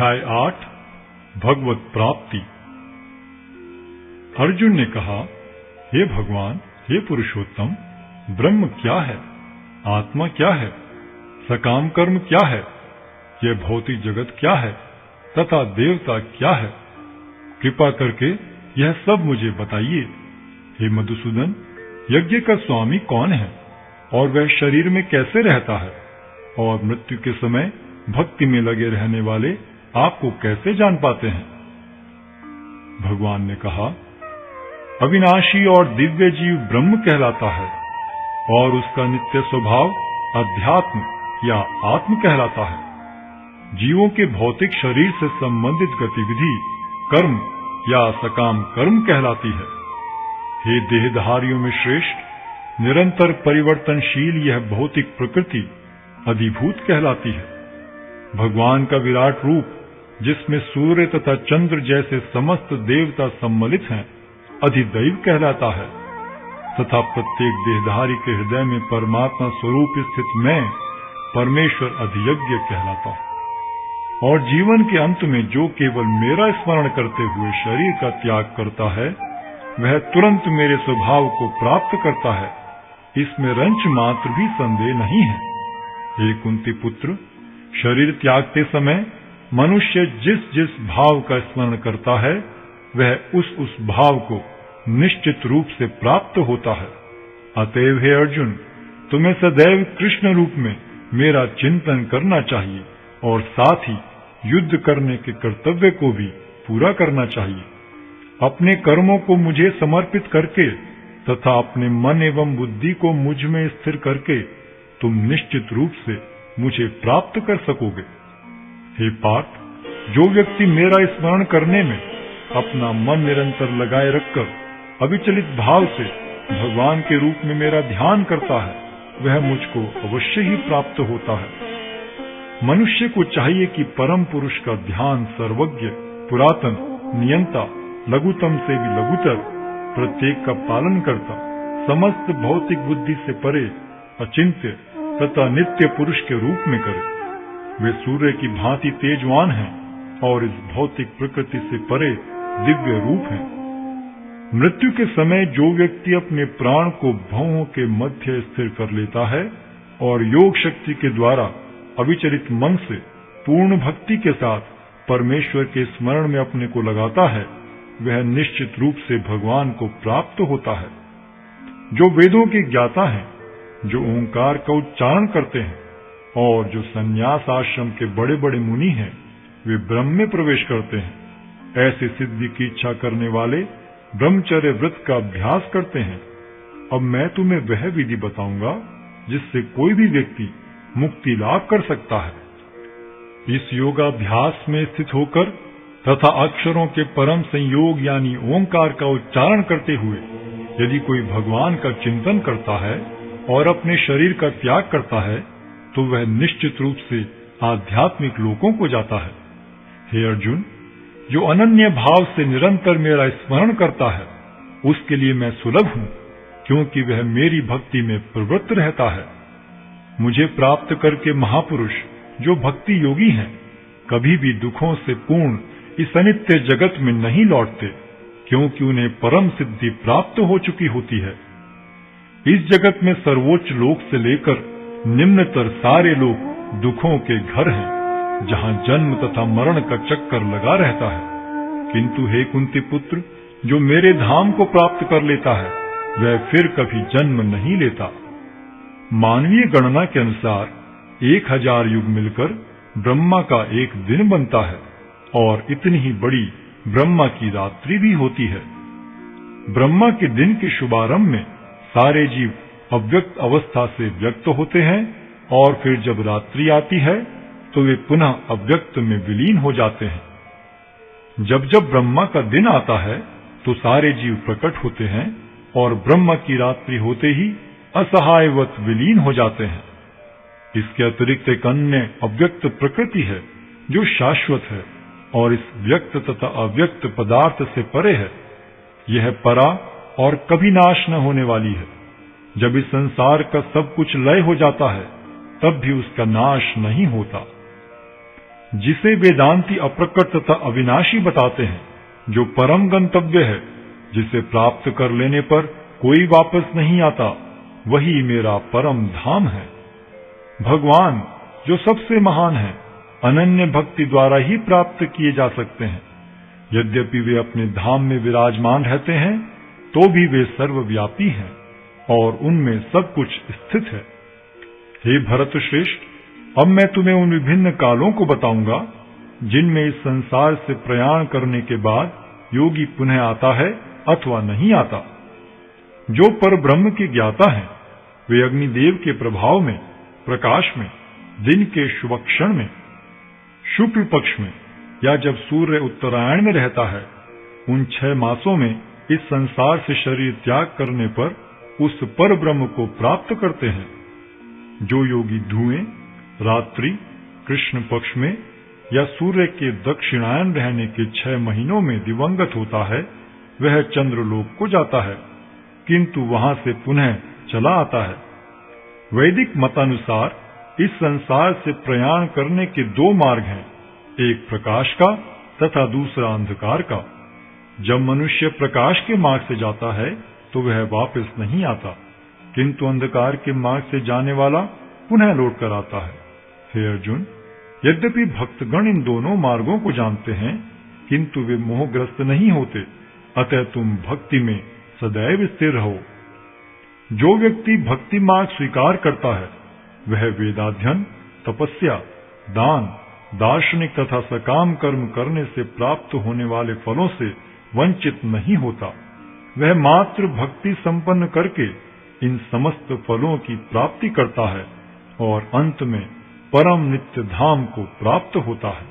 अध्याय 8 भगवत प्राप्ति। अर्जुन ने कहा, हे भगवान, हे पुरुषोत्तम, ब्रह्म क्या है, आत्मा क्या है, सकाम कर्म क्या है, यह भौतिक जगत क्या है तथा देवता क्या है? कृपा करके यह सब मुझे बताइए। हे मधुसूदन, यज्ञ का स्वामी कौन है और वह शरीर में कैसे रहता है, और मृत्यु के समय भक्ति में लगे रहने वाले आपको कैसे जान पाते हैं? भगवान ने कहा, अविनाशी और दिव्य जीव ब्रह्म कहलाता है और उसका नित्य स्वभाव अध्यात्म या आत्म कहलाता है। जीवों के भौतिक शरीर से संबंधित गतिविधि कर्म या सकाम कर्म कहलाती है। हे देहधारियों में श्रेष्ठ, निरंतर परिवर्तनशील यह भौतिक प्रकृति अधिभूत कहलाती है। भगवान का विराट रूप, जिसमें सूर्य तथा चंद्र जैसे समस्त देवता सम्मिलित हैं, अधिदैव कहलाता है तथा प्रत्येक देहधारी के हृदय में परमात्मा स्वरूप स्थित मैं परमेश्वर अधियज्ञ कहलाता है। और जीवन के अंत में जो केवल मेरा स्मरण करते हुए शरीर का त्याग करता है, वह तुरंत मेरे स्वभाव को प्राप्त करता है। इसमें रंच मात्र भी संदेह नहीं है। हे कुंती पुत्र, शरीर त्यागते समय मनुष्य जिस जिस भाव का स्मरण करता है, वह उस भाव को निश्चित रूप से प्राप्त होता है। अतएव हे अर्जुन, तुम्हें सदैव कृष्ण रूप में मेरा चिंतन करना चाहिए और साथ ही युद्ध करने के कर्तव्य को भी पूरा करना चाहिए। अपने कर्मों को मुझे समर्पित करके तथा अपने मन एवं बुद्धि को मुझ में स्थिर करके तुम निश्चित रूप से मुझे प्राप्त कर सकोगे। हे पार्थ, जो व्यक्ति मेरा स्मरण करने में अपना मन निरंतर लगाए रखकर अविचलित भाव से भगवान के रूप में मेरा ध्यान करता है, वह मुझको अवश्य ही प्राप्त होता है। मनुष्य को चाहिए कि परम पुरुष का ध्यान सर्वज्ञ, पुरातन, नियंता, लघुतम से भी लघुतर, प्रत्येक का पालन करता, समस्त भौतिक बुद्धि से परे, अचिंत्य तथा नित्य पुरुष के रूप में करे। वे सूर्य की भांति तेजवान हैं और इस भौतिक प्रकृति से परे दिव्य रूप हैं। मृत्यु के समय जो व्यक्ति अपने प्राण को भौहों के मध्य स्थिर कर लेता है और योग शक्ति के द्वारा अविचलित मन से पूर्ण भक्ति के साथ परमेश्वर के स्मरण में अपने को लगाता है, वह निश्चित रूप से भगवान को प्राप्त होता है। जो वेदों के ज्ञाता हैं, जो ओंकार का उच्चारण करते हैं और जो संन्यास आश्रम के बड़े बड़े मुनि हैं, वे ब्रह्म में प्रवेश करते हैं। ऐसे सिद्धि की इच्छा करने वाले ब्रह्मचर्य व्रत का अभ्यास करते हैं। अब मैं तुम्हें वह विधि बताऊंगा जिससे कोई भी व्यक्ति मुक्ति लाभ कर सकता है। इस योगाभ्यास में स्थित होकर तथा अक्षरों के परम संयोग यानी ओंकार का उच्चारण करते हुए यदि कोई भगवान का चिंतन करता है और अपने शरीर का त्याग करता है, तो वह निश्चित रूप से आध्यात्मिक लोकों को जाता है। हे अर्जुन, जो अनन्य भाव से निरंतर मेरा स्मरण करता है, उसके लिए मैं सुलभ हूं, क्योंकि वह मेरी भक्ति में प्रवृत्त रहता है। मुझे प्राप्त करके महापुरुष, जो भक्ति योगी हैं, कभी भी दुखों से पूर्ण इस अनित्य जगत में नहीं लौटते, क्योंकि उन्हें परम सिद्धि प्राप्त हो चुकी होती है। इस जगत में सर्वोच्च लोक से लेकर निम्नतर सारे लोग दुखों के घर हैं, जहां जन्म तथा मरण का चक्कर लगा रहता है। किंतु हे कुंती पुत्र, जो मेरे धाम को प्राप्त कर लेता है, वह फिर कभी जन्म नहीं लेता। मानवीय गणना के अनुसार 1000 युग मिलकर ब्रह्मा का एक दिन बनता है और इतनी ही बड़ी ब्रह्मा की रात्रि भी होती है। ब्रह्मा के दिन के शुभारंभ में सारे जीव अव्यक्त अवस्था से व्यक्त होते हैं और फिर जब रात्रि आती है तो वे पुनः अव्यक्त में विलीन हो जाते हैं। जब जब ब्रह्मा का दिन आता है तो सारे जीव प्रकट होते हैं और ब्रह्मा की रात्रि होते ही असहायवत विलीन हो जाते हैं। इसके अतिरिक्त एक अन्य अव्यक्त प्रकृति है जो शाश्वत है और इस व्यक्त तथा अव्यक्त पदार्थ से परे है। यह परा और कभी नाश न होने वाली है। जब इस संसार का सब कुछ लय हो जाता है, तब भी उसका नाश नहीं होता। जिसे वेदांती अप्रकट तथा अविनाशी बताते हैं, जो परम गंतव्य है, जिसे प्राप्त कर लेने पर कोई वापस नहीं आता, वही मेरा परम धाम है। भगवान जो सबसे महान है, अनन्य भक्ति द्वारा ही प्राप्त किए जा सकते हैं। यद्यपि वे अपने धाम में विराजमान रहते हैं, तो भी वे सर्वव्यापी हैं और उनमें सब कुछ स्थित है। हे भरत श्रेष्ठ, अब मैं तुम्हें उन विभिन्न कालों को बताऊंगा जिनमें इस संसार से प्रयाण करने के बाद योगी पुनः आता है अथवा नहीं आता। जो पर ब्रह्म के ज्ञाता हैं, वे अग्निदेव के प्रभाव में, प्रकाश में, दिन के शुभ क्षण में, शुक्ल पक्ष में या जब सूर्य उत्तरायण में रहता है, उन 6 मासों में इस संसार से शरीर त्याग करने पर उस पर ब्रह्म को प्राप्त करते हैं। जो योगी धुएं, रात्रि, कृष्ण पक्ष में या सूर्य के दक्षिणायन रहने के 6 महीनों में दिवंगत होता है, वह चंद्रलोक को जाता है, किंतु वहां से पुनः चला आता है। वैदिक मतानुसार इस संसार से प्रयाण करने के 2 मार्ग हैं, एक प्रकाश का तथा दूसरा अंधकार का। जब मनुष्य प्रकाश के मार्ग से जाता है तो वह वापस नहीं आता, किंतु अंधकार के मार्ग से जाने वाला पुनः लौट कर आता है। हे अर्जुन, यद्यपि भक्तगण इन दोनों मार्गों को जानते हैं, किंतु वे मोहग्रस्त नहीं होते, अतः तुम भक्ति में सदैव स्थिर रहो। जो व्यक्ति भक्ति मार्ग स्वीकार करता है, वह वेदाध्ययन, तपस्या, दान, दार्शनिक तथा सकाम कर्म करने से प्राप्त होने वाले फलों से वंचित नहीं होता। वह मात्र भक्ति संपन्न करके इन समस्त फलों की प्राप्ति करता है और अंत में परम नित्य धाम को प्राप्त होता है।